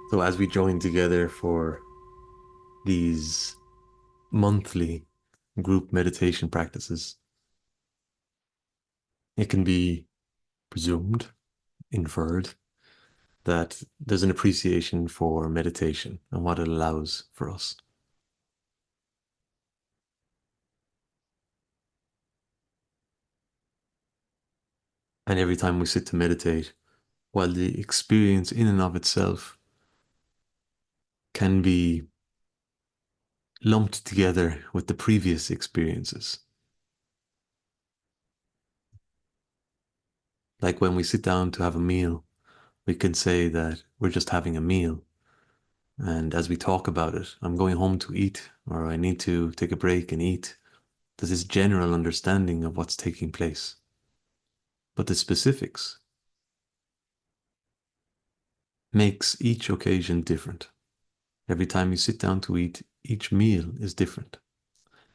So as we join together for these monthly group meditation practices, it can be presumed, inferred, that there's an appreciation for meditation and what it allows for us. And every time we sit to meditate, while the experience in and of itself can be lumped together with the previous experiences, like when we sit down to have a meal, we can say that we're just having a meal. And as we talk about it, I'm going home to eat, or I need to take a break and eat. There's this general understanding of what's taking place. But the specifics makes each occasion different. Every time you sit down to eat, each meal is different.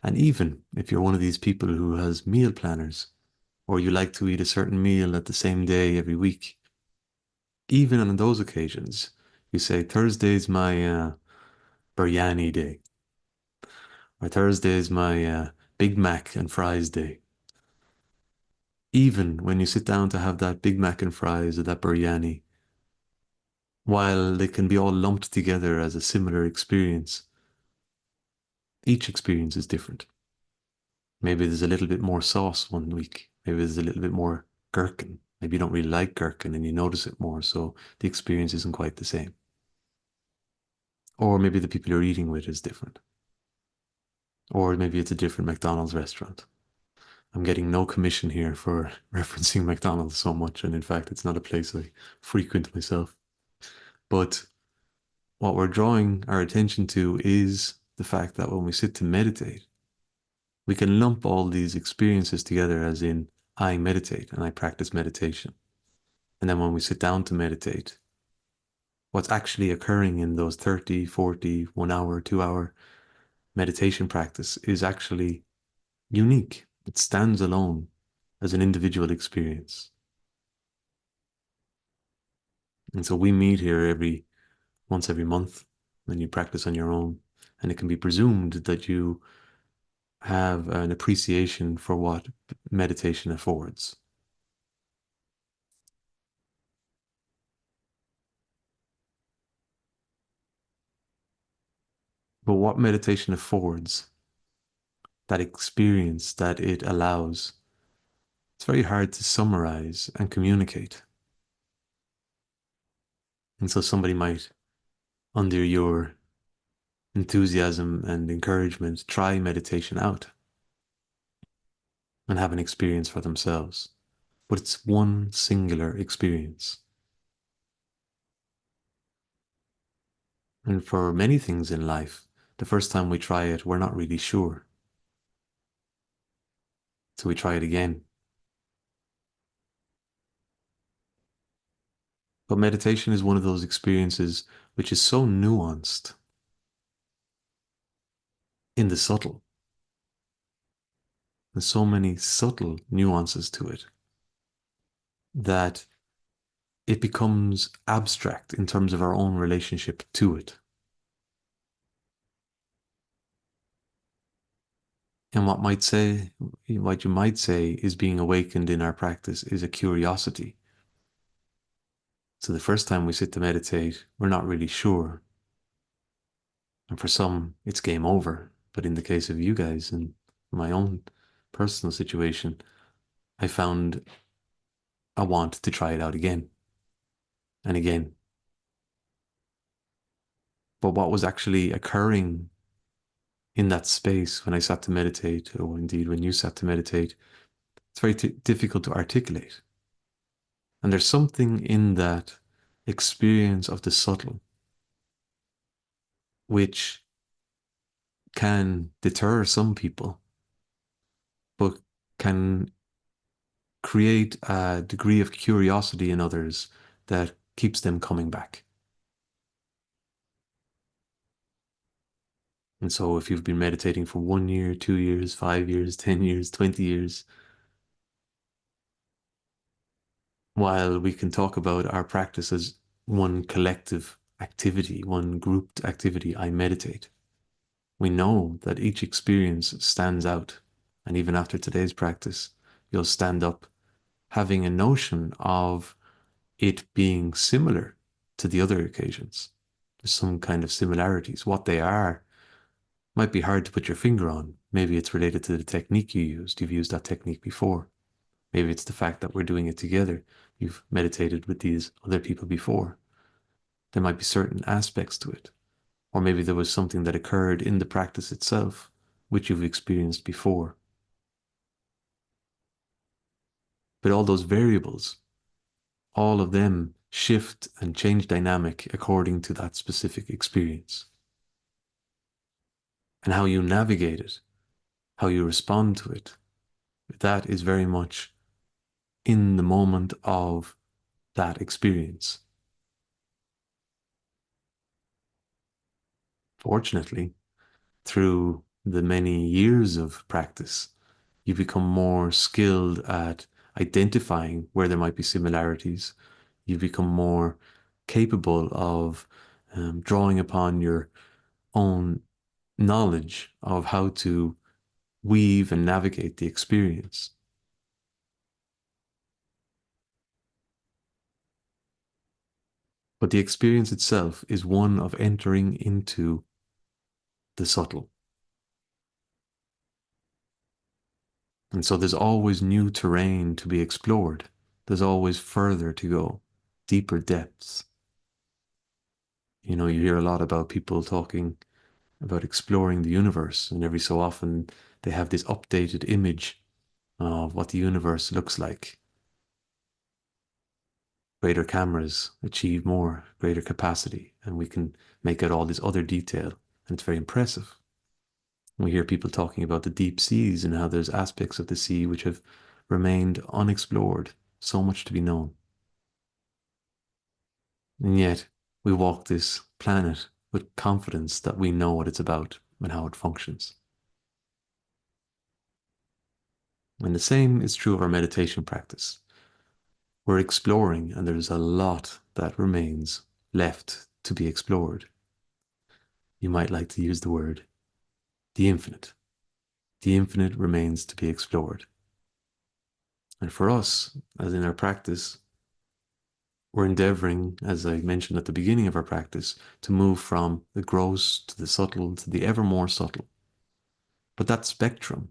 And even if you're one of these people who has meal planners, or you like to eat a certain meal at the same day every week, even on those occasions, you say Thursday's my biryani day, or Thursday's my Big Mac and fries day. Even when you sit down to have that Big Mac and fries or that biryani, while they can be all lumped together as a similar experience, each experience is different. Maybe there's a little bit more sauce one week. Maybe there's a little bit more gherkin. Maybe you don't really like gherkin and you notice it more, so the experience isn't quite the same. Or maybe the people you're eating with is different. Or maybe it's a different McDonald's restaurant. I'm getting no commission here for referencing McDonald's so much, and in fact, it's not a place I frequent myself. But what we're drawing our attention to is the fact that when we sit to meditate, we can lump all these experiences together as in, I meditate and I practice meditation. And then when we sit down to meditate, what's actually occurring in those 30, 40, 1 hour, 2 hour meditation practice is actually unique. It stands alone as an individual experience. And so we meet here once every month, and you practice on your own. And it can be presumed that you have an appreciation for what meditation affords. But what meditation affords, that experience that it allows, it's very hard to summarize and communicate. And so somebody might, under your enthusiasm and encouragement, try meditation out and have an experience for themselves. But it's one singular experience. And for many things in life, the first time we try it, we're not really sure. So we try it again. But meditation is one of those experiences which is so nuanced in the subtle. There's so many subtle nuances to it that it becomes abstract in terms of our own relationship to it. And what you might say is being awakened in our practice is a curiosity. So the first time we sit to meditate, we're not really sure. And for some, it's game over. But in the case of you guys and my own personal situation, I found I want to try it out again and again. But what was actually occurring in that space when I sat to meditate, or indeed when you sat to meditate, it's very difficult to articulate. And there's something in that experience of the subtle which can deter some people, but can create a degree of curiosity in others that keeps them coming back. And so if you've been meditating for 1 year, 2 years, 5 years, 10 years, 20 years, while we can talk about our practice as one collective activity, one grouped activity, I meditate. We know that each experience stands out. And even after today's practice, you'll stand up having a notion of it being similar to the other occasions. There's some kind of similarities. What they are might be hard to put your finger on. Maybe it's related to the technique you used. You've used that technique before. Maybe it's the fact that we're doing it together. You've meditated with these other people before. There might be certain aspects to it. Or maybe there was something that occurred in the practice itself, which you've experienced before. But all those variables, all of them shift and change dynamic according to that specific experience. And how you navigate it, how you respond to it, that is very much in the moment of that experience. Fortunately, through the many years of practice, you become more skilled at identifying where there might be similarities. You become more capable of drawing upon your own knowledge of how to weave and navigate the experience. But the experience itself is one of entering into the subtle. And so there's always new terrain to be explored. There's always further to go, deeper depths. You know, you hear a lot about people talking about exploring the universe, and every so often they have this updated image of what the universe looks like. Greater cameras achieve more, greater capacity, and we can make out all this other detail, and it's very impressive. We hear people talking about the deep seas and how there's aspects of the sea which have remained unexplored, so much to be known. And yet, we walk this planet with confidence that we know what it's about and how it functions. And the same is true of our meditation practice. We're exploring, and there's a lot that remains left to be explored. You might like to use the word the infinite. The infinite remains to be explored. And for us, as in our practice, we're endeavoring, as I mentioned at the beginning of our practice, to move from the gross to the subtle to the ever more subtle. But that spectrum,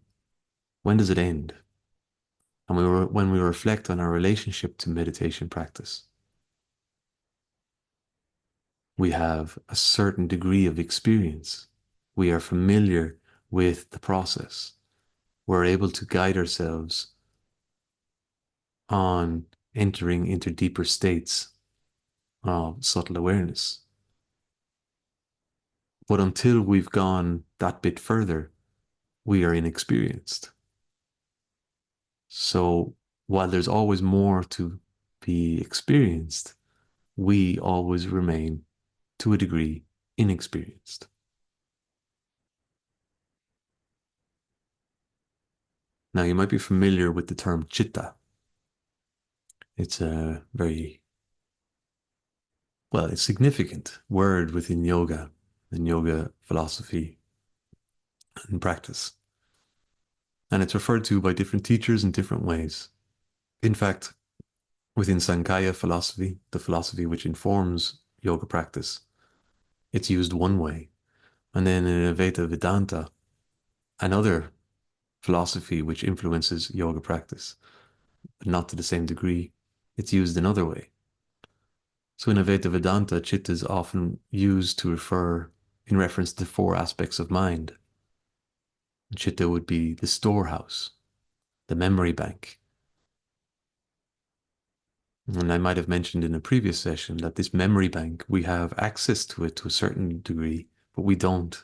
when does it end? And when we reflect on our relationship to meditation practice, we have a certain degree of experience. We are familiar with the process. We're able to guide ourselves on entering into deeper states of subtle awareness. But until we've gone that bit further, we are inexperienced. So while there's always more to be experienced, we always remain, to a degree, inexperienced. Now, you might be familiar with the term chitta. It's a very, well, it's significant word within yoga and yoga philosophy and practice. And it's referred to by different teachers in different ways. In fact, within Sankhya philosophy, the philosophy which informs yoga practice, it's used one way. And then in Advaita Vedanta, another philosophy which influences yoga practice, but not to the same degree, it's used another way. So in Advaita Vedanta, chitta is often used to refer in reference to four aspects of mind. Chitta would be the storehouse, the memory bank. And I might have mentioned in a previous session that this memory bank, we have access to it to a certain degree, but we don't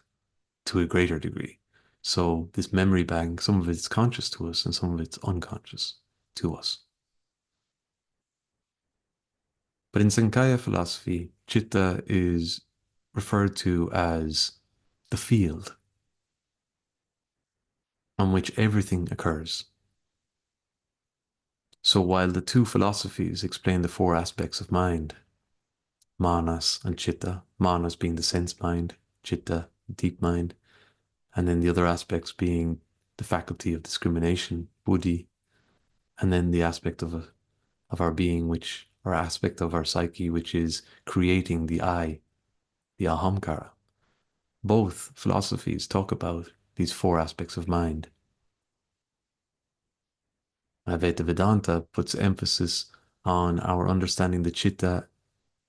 to a greater degree. So this memory bank, some of it's conscious to us and some of it's unconscious to us. But in Sankhya philosophy, chitta is referred to as the field on which everything occurs. So while the two philosophies explain the four aspects of mind, manas and chitta, manas being the sense mind, chitta, deep mind, and then the other aspects being the faculty of discrimination, buddhi, and then the aspect of our being, which, or aspect of our psyche, which is creating the I, the ahamkara. Both philosophies talk about these four aspects of mind. Advaita Vedanta puts emphasis on our understanding the chitta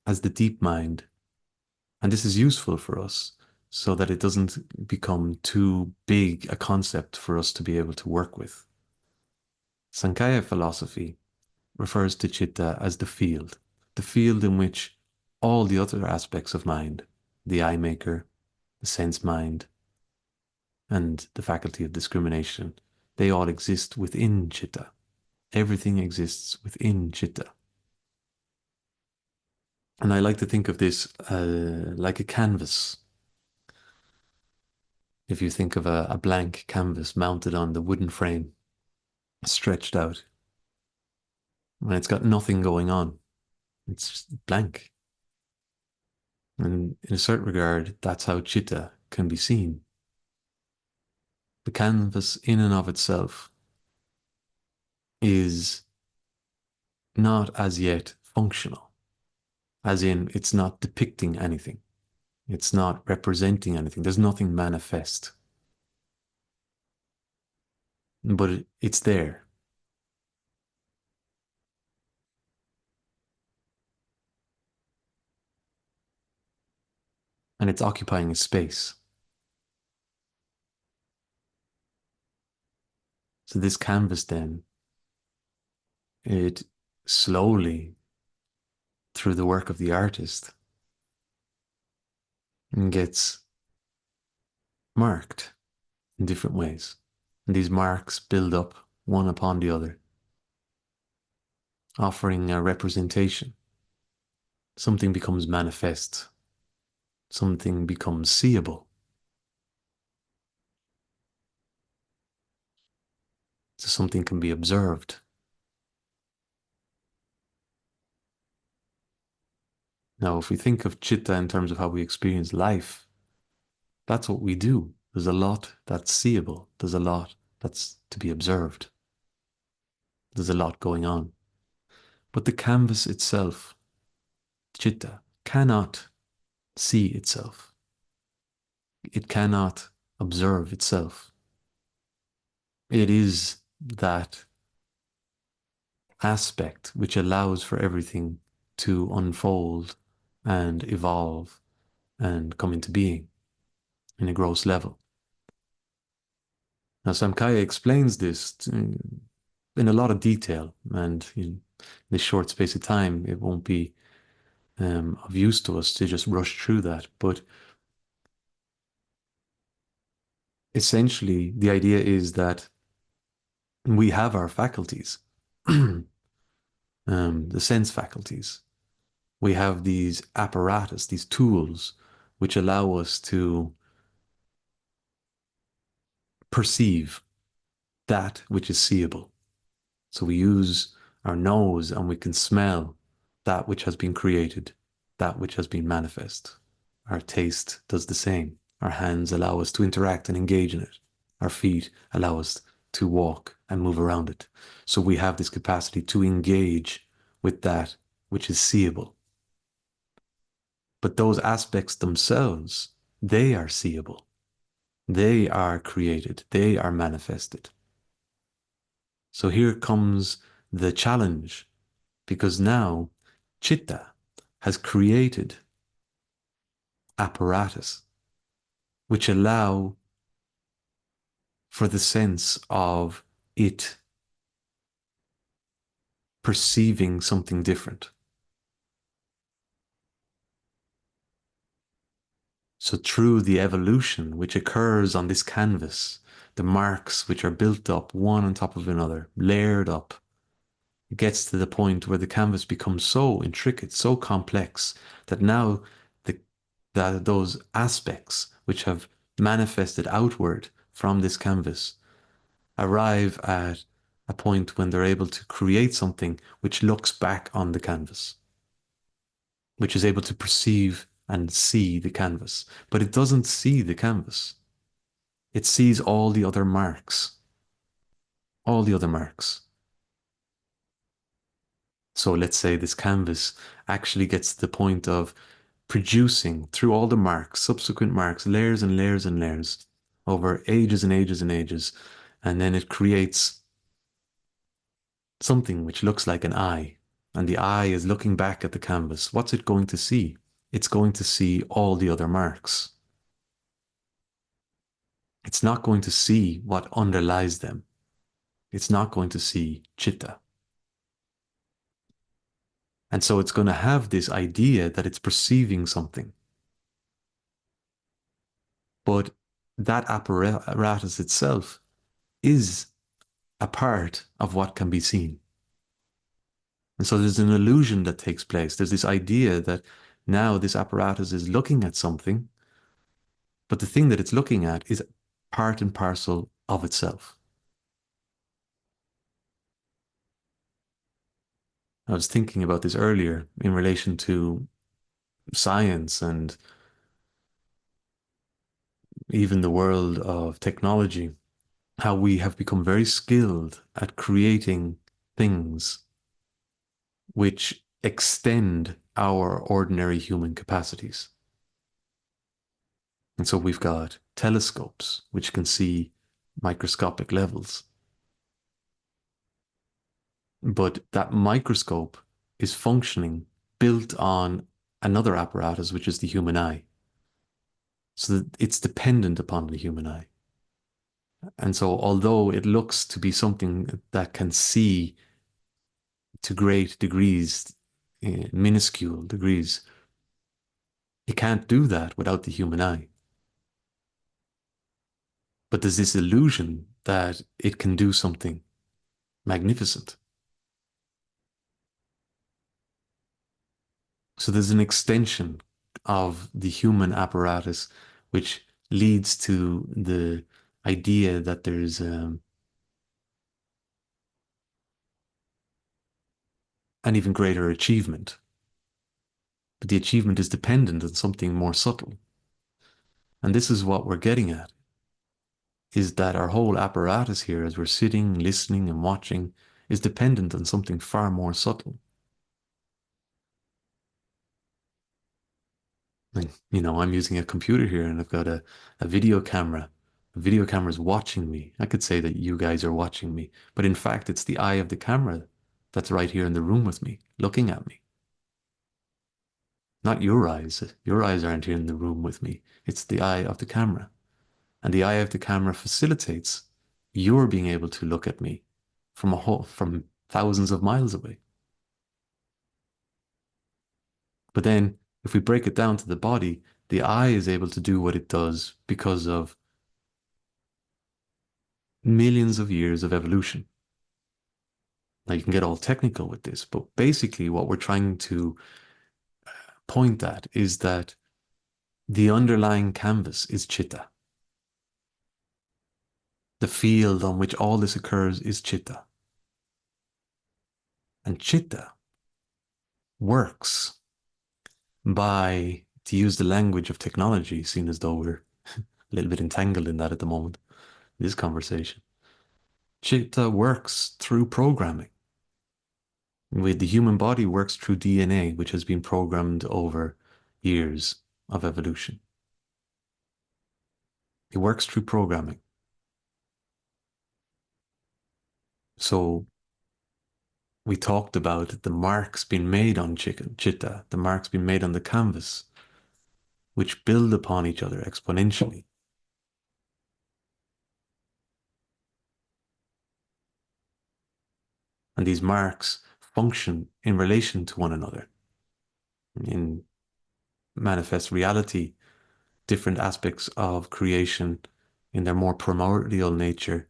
as the deep mind. And this is useful for us so that it doesn't become too big a concept for us to be able to work with. Sankhya philosophy refers to chitta as the field in which all the other aspects of mind, the eye maker, the sense mind, and the faculty of discrimination, they all exist within chitta. Everything exists within chitta. And I like to think of this like a canvas. If you think of a blank canvas mounted on the wooden frame, stretched out, and it's got nothing going on, it's blank. And in a certain regard, that's how chitta can be seen. The canvas in and of itself is not as yet functional, as in it's not depicting anything. It's not representing anything. There's nothing manifest, but it's there. And it's occupying a space. So this canvas then, it slowly, through the work of the artist, gets marked in different ways. And these marks build up one upon the other, offering a representation. Something becomes manifest. Something becomes seeable. So something can be observed. Now, if we think of chitta in terms of how we experience life, that's what we do. There's a lot that's seeable. There's a lot that's to be observed. There's a lot going on. But the canvas itself, chitta, cannot see itself. It cannot observe itself. It is that aspect which allows for everything to unfold and evolve and come into being in a gross level. Now, Samkhya explains this in a lot of detail, and in this short space of time, it won't be of use to us to just rush through that. But essentially, the idea is that we have our faculties, the sense faculties. We have these apparatus, these tools, which allow us to perceive that which is seeable. So we use our nose and we can smell that which has been created, that which has been manifest. Our taste does the same. Our hands allow us to interact and engage in it. Our feet allow us to walk and move around it. So we have this capacity to engage with that which is seeable. But those aspects themselves, they are seeable. They are created. They are manifested. So here comes the challenge, because now chitta has created apparatus which allow for the sense of it perceiving something different. So through the evolution which occurs on this canvas, the marks which are built up one on top of another, layered up, it gets to the point where the canvas becomes so intricate, so complex, that now the, that those aspects which have manifested outward from this canvas arrive at a point when they're able to create something which looks back on the canvas. which is able to perceive and see the canvas. But it doesn't see the canvas. It sees all the other marks, all the other marks. So let's say this canvas actually gets to the point of producing through all the marks, subsequent marks, layers and layers and layers over ages and ages and ages. And then it creates something which looks like an eye. And the eye is looking back at the canvas. What's it going to see? It's going to see all the other marks. It's not going to see what underlies them. It's not going to see chitta. And so it's going to have this idea that it's perceiving something. But that apparatus itself is a part of what can be seen. And so there's an illusion that takes place. There's this idea that now this apparatus is looking at something, but the thing that it's looking at is part and parcel of itself. I was thinking about this earlier in relation to science and even the world of technology, how we have become very skilled at creating things which extend our ordinary human capacities. And so we've got telescopes which can see microscopic levels. But that microscope is functioning built on another apparatus, which is the human eye. So that it's dependent upon the human eye. And so, although it looks to be something that can see to great degrees, minuscule degrees, it can't do that without the human eye. But there's this illusion that it can do something magnificent. So there's an extension of the human apparatus, which leads to the idea that there's an even greater achievement. But the achievement is dependent on something more subtle. And this is what we're getting at, is that our whole apparatus here, as we're sitting, listening, and watching, is dependent on something far more subtle. Like, I'm using a computer here and I've got a video camera. The video camera is watching me. I could say that you guys are watching me, but in fact, it's the eye of the camera that's right here in the room with me, looking at me. Not your eyes. Your eyes aren't here in the room with me. It's the eye of the camera. And the eye of the camera facilitates your being able to look at me from thousands of miles away. But then if we break it down to the body, the eye is able to do what it does because of millions of years of evolution. Now you can get all technical with this, but basically what we're trying to point at is that the underlying canvas is chitta. The field on which all this occurs is chitta. And chitta works by, to use the language of technology, seeing as though we're a little bit entangled in that at the moment, this conversation. Chitta works through programming. The human body works through DNA, which has been programmed over years of evolution. It works through programming. So we talked about the marks being made on chitta, the marks being made on the canvas, which build upon each other exponentially. And these marks function in relation to one another. In manifest reality, different aspects of creation in their more primordial nature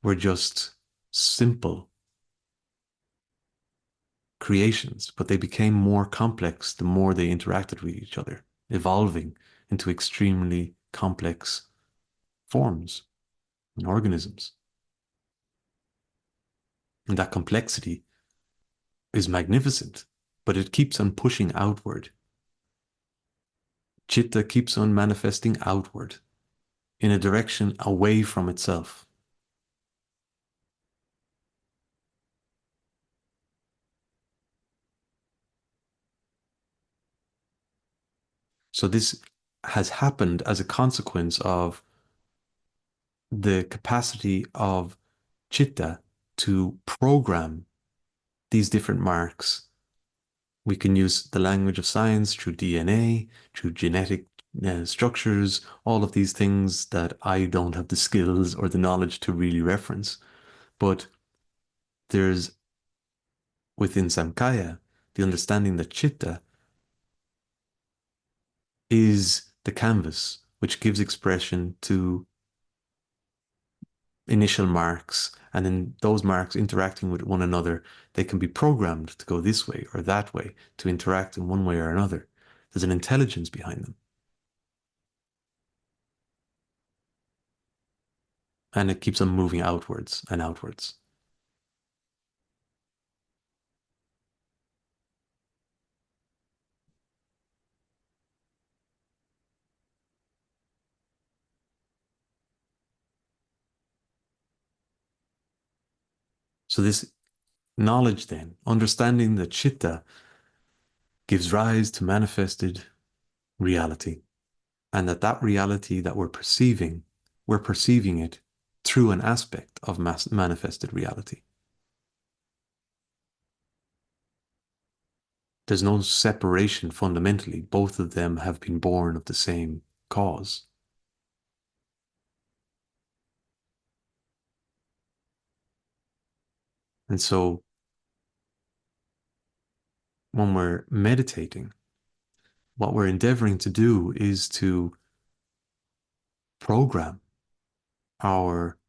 were just simple creations, but they became more complex the more they interacted with each other, evolving into extremely complex forms and organisms. And that complexity is magnificent. but it keeps on pushing outward. Chitta keeps on manifesting outward in a direction away from itself. So this has happened as a consequence of the capacity of chitta to program these different marks. We can use the language of science through DNA, through genetic structures, all of these things that I don't have the skills or the knowledge to really reference. But there's within Samkhya the understanding that chitta is the canvas which gives expression to initial marks, and then those marks interacting with one another, they can be programmed to go this way or that way, to interact in one way or another. There's an intelligence behind them, and it keeps on moving outwards and outwards. So this knowledge then, understanding that chitta gives rise to manifested reality, and that that reality that we're perceiving it through an aspect of manifested reality. There's no separation fundamentally. Both of them have been born of the same cause. And so when we're meditating, what we're endeavoring to do is to program our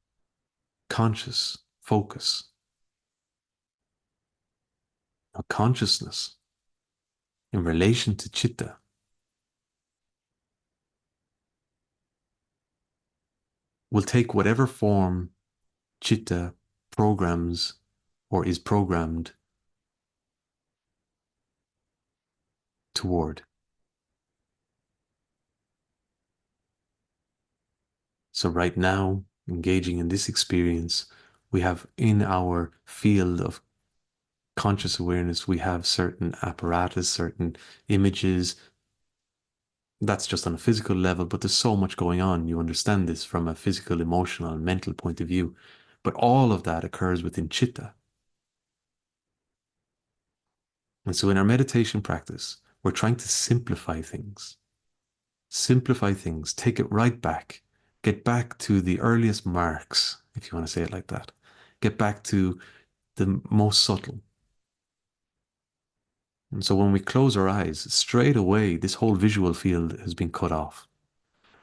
conscious focus, our consciousness in relation to chitta. Will take whatever form chitta programs or is programmed toward. So right now, engaging in this experience, we have in our field of conscious awareness, we have certain apparatus, certain images. That's just on a physical level, but there's so much going on. You understand this from a physical, emotional, and mental point of view. But all of that occurs within chitta. And so in our meditation practice, we're trying to simplify things, take it right back, get back to the earliest marks, if you want to say it like that, get back to the most subtle. And so when we close our eyes, straight away, this whole visual field has been cut off.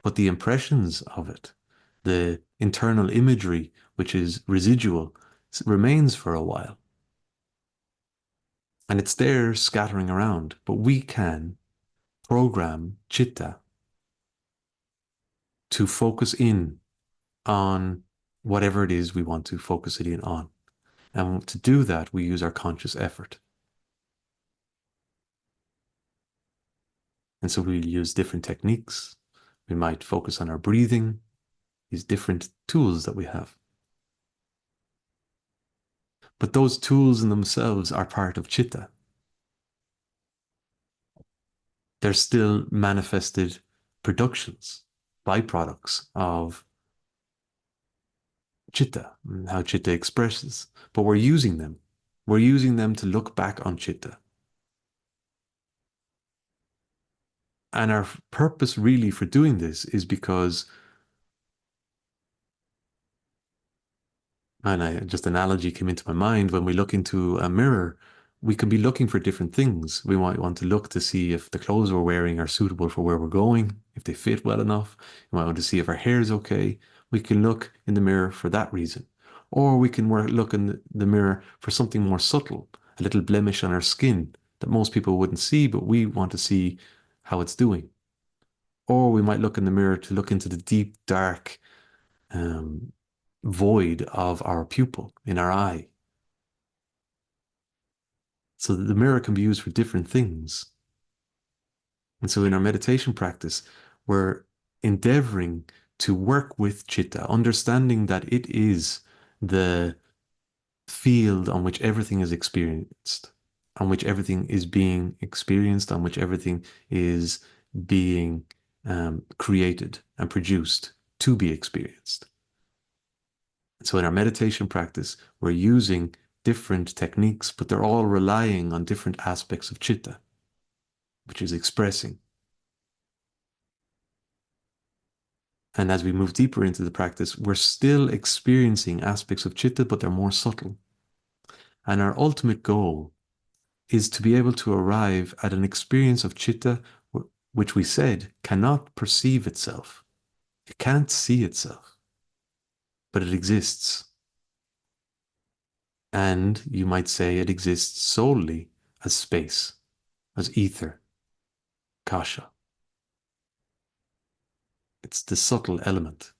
But the impressions of it, the internal imagery, which is residual, remains for a while. And it's there scattering around. But we can program chitta to focus in on whatever it is we want to focus it in on. And to do that, we use our conscious effort. And so we'll use different techniques. We might focus on our breathing, these different tools that we have. But those tools in themselves are part of chitta. They're still manifested productions, byproducts of chitta, and how chitta expresses. But we're using them. We're using them to look back on chitta. And our purpose really for doing this is because, and just an analogy came into my mind, when we look into a mirror, we can be looking for different things. We might want to look to see if the clothes we're wearing are suitable for where we're going, if they fit well enough. We might want to see if our hair is okay. We can look in the mirror for that reason. Or we can look in the mirror for something more subtle, a little blemish on our skin that most people wouldn't see, but we want to see how it's doing. Or we might look in the mirror to look into the deep, dark um, void of our pupil in our eye. So that the mirror can be used for different things. And so in our meditation practice, we're endeavoring to work with chitta, understanding that it is the field on which everything is experienced, on which everything is being experienced, on which everything is being created and produced to be experienced. So in our meditation practice, we're using different techniques, but they're all relying on different aspects of chitta, which is expressing. And as we move deeper into the practice, we're still experiencing aspects of chitta, but they're more subtle. And our ultimate goal is to be able to arrive at an experience of chitta which we said cannot perceive itself. It can't see itself, but it exists. And you might say it exists solely as space, as ether, kasha. It's the subtle element,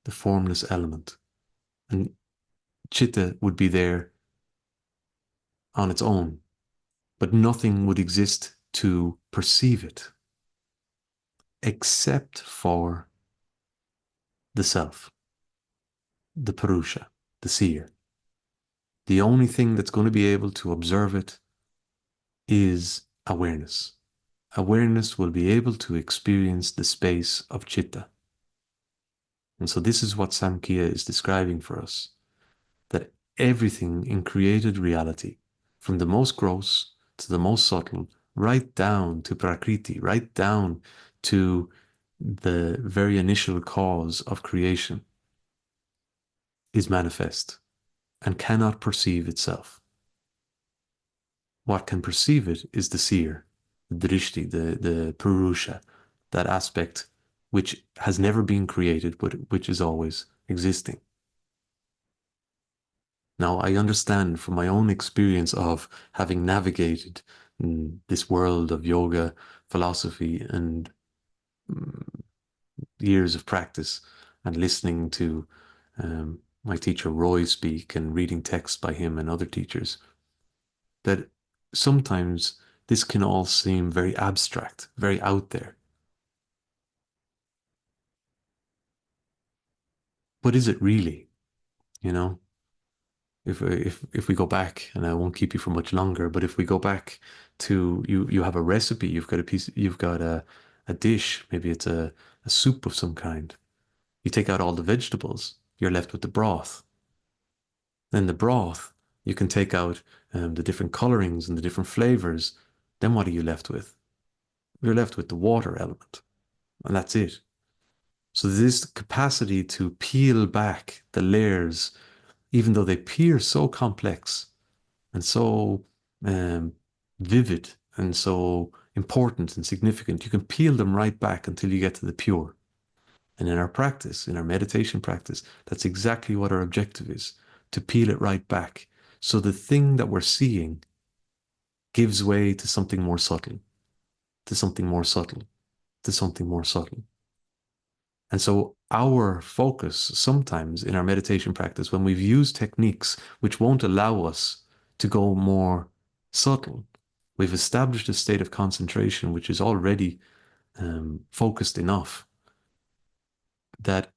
the formless element. And chitta would be there on its own, but nothing would exist to perceive it except for the self, the Purusha, the seer. The only thing that's going to be able to observe it is awareness. Awareness will be able to experience the space of chitta. And so this is what Samkhya is describing for us, that everything in created reality, from the most gross to the most subtle, right down to Prakriti, right down to the very initial cause of creation, is manifest and cannot perceive itself. What can perceive it is the seer, the drishti, the purusha, that aspect which has never been created, but which is always existing. Now, I understand from my own experience of having navigated this world of yoga, philosophy, and years of practice, and listening to my teacher Roy speak and reading texts by him and other teachers, that sometimes this can all seem very abstract, very out there. But is it really? You know, if we go back, and I won't keep you for much longer, but if we go back to you have a recipe, you've got a piece, you've got a dish, maybe it's a soup of some kind. You take out all the vegetables, you're left with the broth. Then the broth, you can take out the different colorings and the different flavors. Then what are you left with? You're left with the water element, and that's it. So this capacity to peel back the layers, even though they appear so complex and so um, vivid and so important and significant, you can peel them right back until you get to the pure. And in our practice, in our meditation practice, that's exactly what our objective is, to peel it right back. So the thing that we're seeing gives way to something more subtle, to something more subtle, to something more subtle. And so our focus sometimes in our meditation practice, when we've used techniques which won't allow us to go more subtle, we've established a state of concentration which is already focused enough that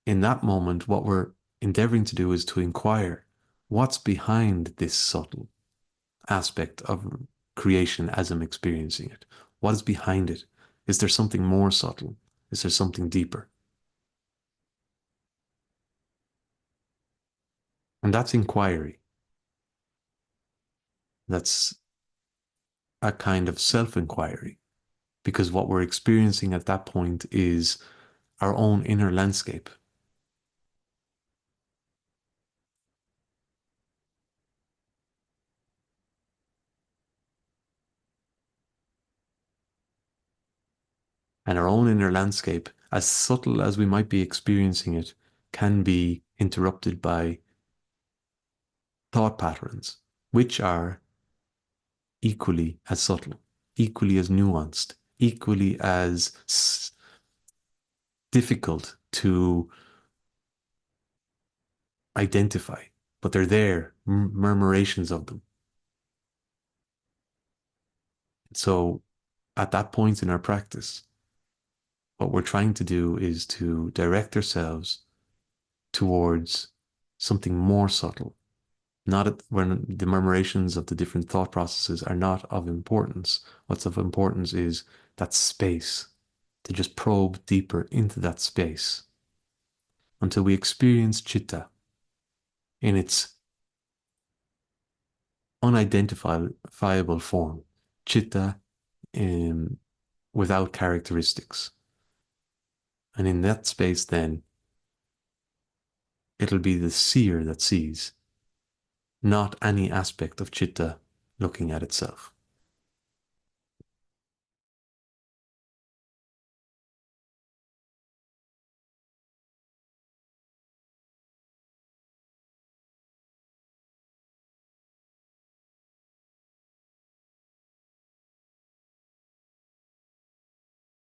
in that moment, what we're endeavoring to do is to inquire what's behind this subtle aspect of creation as I'm experiencing it. What is behind it? Is there something more subtle? Is there something deeper? And that's inquiry. That's a kind of self-inquiry, because what we're experiencing at that point is our own inner landscape. And our own inner landscape, as subtle as we might be experiencing it, can be interrupted by thought patterns, which are equally as subtle, equally as nuanced, equally as difficult to identify, but they're there, murmurations of them. So at that point in our practice, what we're trying to do is to direct ourselves towards something more subtle. Not when the murmurations of the different thought processes are not of importance. What's of importance is that space, to just probe deeper into that space until we experience chitta in its unidentifiable form, chitta in, without characteristics. And in that space, then, it'll be the seer that sees, not any aspect of chitta looking at itself.